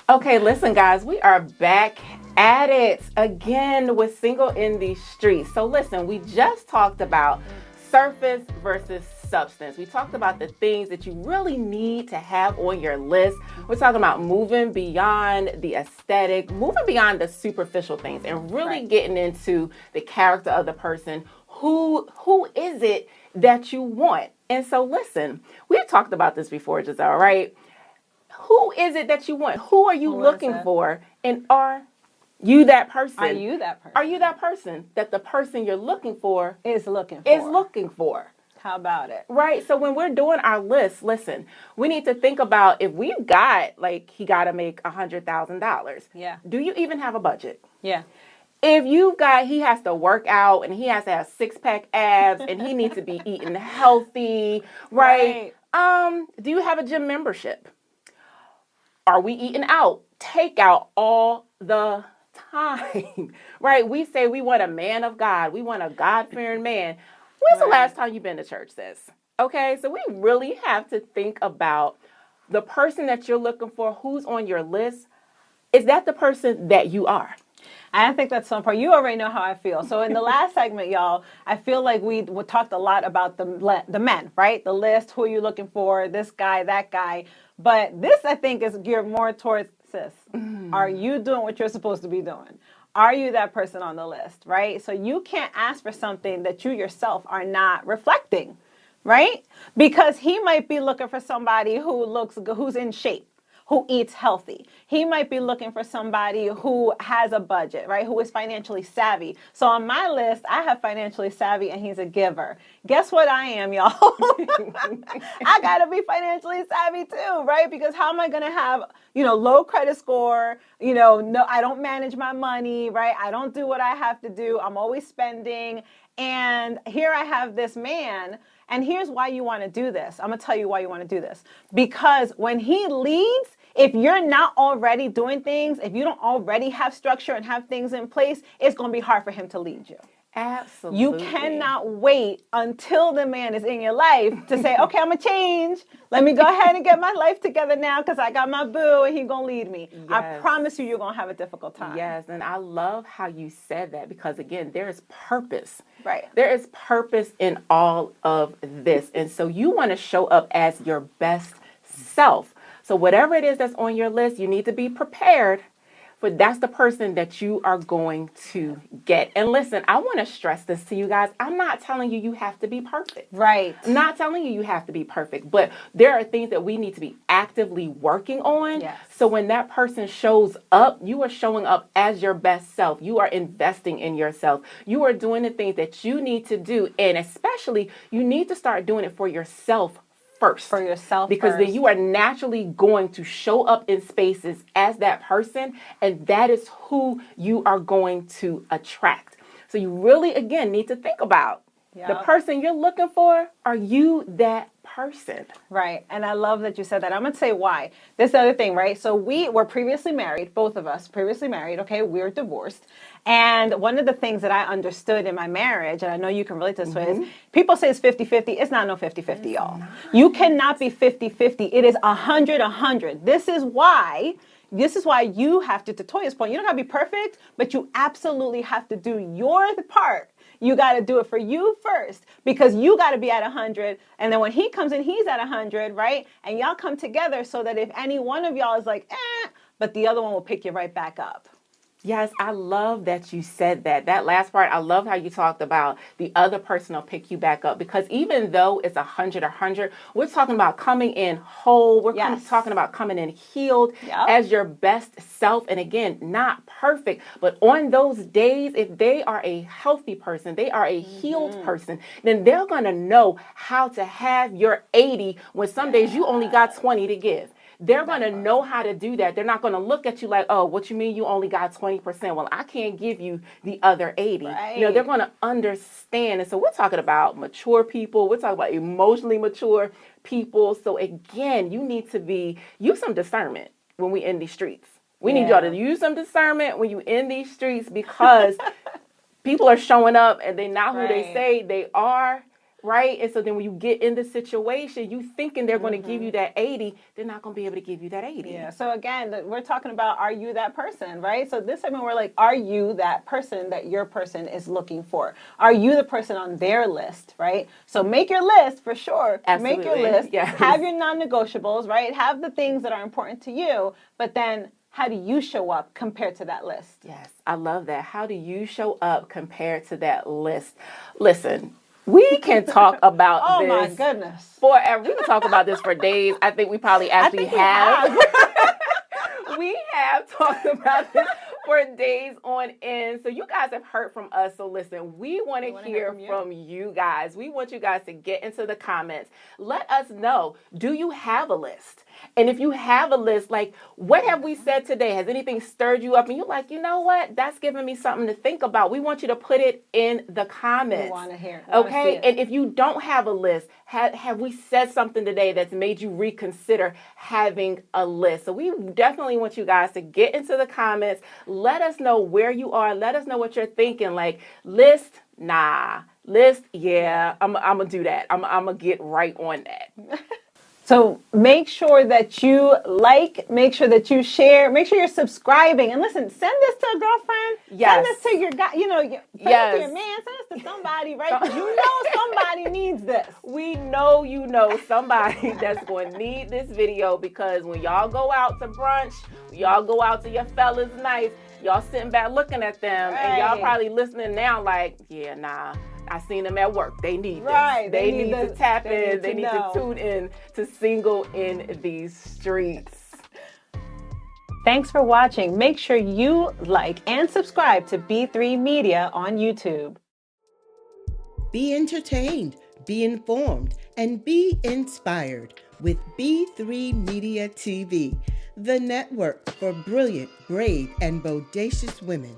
Okay, listen, guys, we are back at it again with Single in these Streets. So, listen, we just talked about surface versus substance. We talked about the things that you really need to have on your list. We're talking about moving beyond the aesthetic, moving beyond the superficial things, and really getting into the character of the person. Who is it that you want? And so, listen, we've talked about this before, Giselle, right? Who is it that you want? Who are you looking for? And are you that person? Are you that person? Are you that person that the person you're looking for is looking for? How about it? Right. So when we're doing our list, listen, we need to think about if we've got, like, he got to make $100,000. Yeah. Do you even have a budget? Yeah. If you've got, he has to work out and he has to have 6-pack abs and he needs to be eating healthy, right? Do you have a gym membership? Are we eating out? Takeout all the time, right? We say we want a man of God. We want a God-fearing man. When's the last time you've been to church, sis? Okay, so we really have to think about the person that you're looking for, who's on your list. Is that the person that you are? I think that's so important. You already know how I feel. So in the last segment, y'all, I feel like we talked a lot about the men, right? The list, who are you looking for, this guy, that guy. But this, I think, is geared more towards, sis, are you doing what you're supposed to be doing? Are you that person on the list, right? So you can't ask for something that you yourself are not reflecting, right? Because he might be looking for somebody who looks good, who's in shape, who eats healthy. He might be looking for somebody who has a budget, right? Who is financially savvy. So on my list, I have financially savvy and he's a giver. Guess what I am, y'all? I gotta be financially savvy too, right? Because how am I gonna have, low credit score, no, I don't manage my money, right? I don't do what I have to do. I'm always spending. And here I have this man. And here's why you want to do this. I'm going to tell you why you want to do this. Because when he leads, if you're not already doing things, if you don't already have structure and have things in place, it's going to be hard for him to lead you. Absolutely. You cannot wait until the man is in your life to say, okay, I'm going to change. Let me go ahead and get my life together now because I got my boo and he's going to lead me. Yes. I promise you're going to have a difficult time. Yes, and I love how you said that because, again, there is purpose. Right. There is purpose in all of this. And so you want to show up as your best self. So whatever it is that's on your list, you need to be prepared. But that's the person that you are going to get. And listen, I want to stress this to you guys. I'm not telling you have to be perfect. Right. I'm not telling you have to be perfect. But there are things that we need to be actively working on. Yes. So when that person shows up, you are showing up as your best self. You are investing in yourself. You are doing the things that you need to do. And especially, you need to start doing it for yourself first. For yourself because first. then you are naturally going to show up in spaces as that person, and that is who you are going to attract. So you really, again, need to think about the person you're looking for. Are you that person? Right. And I love that you said that. I'm going to say why. This other thing, right? So we were previously married, both of us previously married. Okay. We're divorced. And one of the things that I understood in my marriage, and I know you can relate to this, is people say it's 50-50. It's not no 50-50, y'all. You cannot be 50-50. It is 100-100. This is why you have to Toya's point, you don't got to be perfect, but you absolutely have to do your part. You got to do it for you first because you got to be at 100. And then when he comes in, he's at 100, right? And y'all come together so that if any one of y'all is like, but the other one will pick you right back up. Yes, I love that you said that. That last part, I love how you talked about the other person will pick you back up because even though it's 100, we're talking about coming in whole. We're talking about coming in healed as your best self. And again, not perfect, but on those days, if they are a healthy person, they are a healed person, then they're going to know how to have your 80 when some days you only got 20 to give. They're going to know how to do that. They're not going to look at you like, oh, what you mean you only got 20%? Well, I can't give you the other 80. Right. They're going to understand. And so we're talking about mature people. We're talking about emotionally mature people. So again, you need to use some discernment when we in these streets. We need y'all to use some discernment when you in these streets because people are showing up and they're not who they say they are. right? And so then when you get in the situation, you thinking they're going to give you that 80, they're not going to be able to give you that 80. Yeah. So again, we're talking about, are you that person, right? So this segment, we're like, are you that person that your person is looking for? Are you the person on their list, right? So make your list for sure. Absolutely. Make your list. Yes. Have your non-negotiables, right? Have the things that are important to you, but then how do you show up compared to that list? Yes, I love that. How do you show up compared to that list? Listen, we can talk about Oh this. my goodness. Forever. We can talk about this for days. I think we probably actually have. We have talked about this for days on end. So you guys have heard from us. So listen, we want to hear from you guys. We want you guys to get into the comments. Let us know, do you have a list? And if you have a list, like, what have we said today? Has anything stirred you up? And you're like, you know what? That's giving me something to think about. We want you to put it in the comments. We want to hear. Okay? And if you don't have a list, have we said something today that's made you reconsider having a list? So we definitely want you guys to get into the comments. Let us know where you are. Let us know what you're thinking. Like, list, nah. List, yeah, I'm going to do that. I'm going to get right on that. So make sure that you like, make sure that you share, make sure you're subscribing. And listen, send this to a girlfriend. Yes. Send this to your guy, send it to your man, send this to somebody, right? Because you know somebody needs this. We know you know somebody that's going to need this video, because when y'all go out to brunch, y'all go out to your fellas' nights, y'all sitting back looking at them, and y'all probably listening now like, yeah, nah. I seen them at work. They need this. They need to tap in. They need to tune in to Single in These Streets. Thanks for watching. Make sure you like and subscribe to B3 Media on YouTube. Be entertained, be informed, and be inspired with B3 Media TV, the network for brilliant, brave, and bodacious women.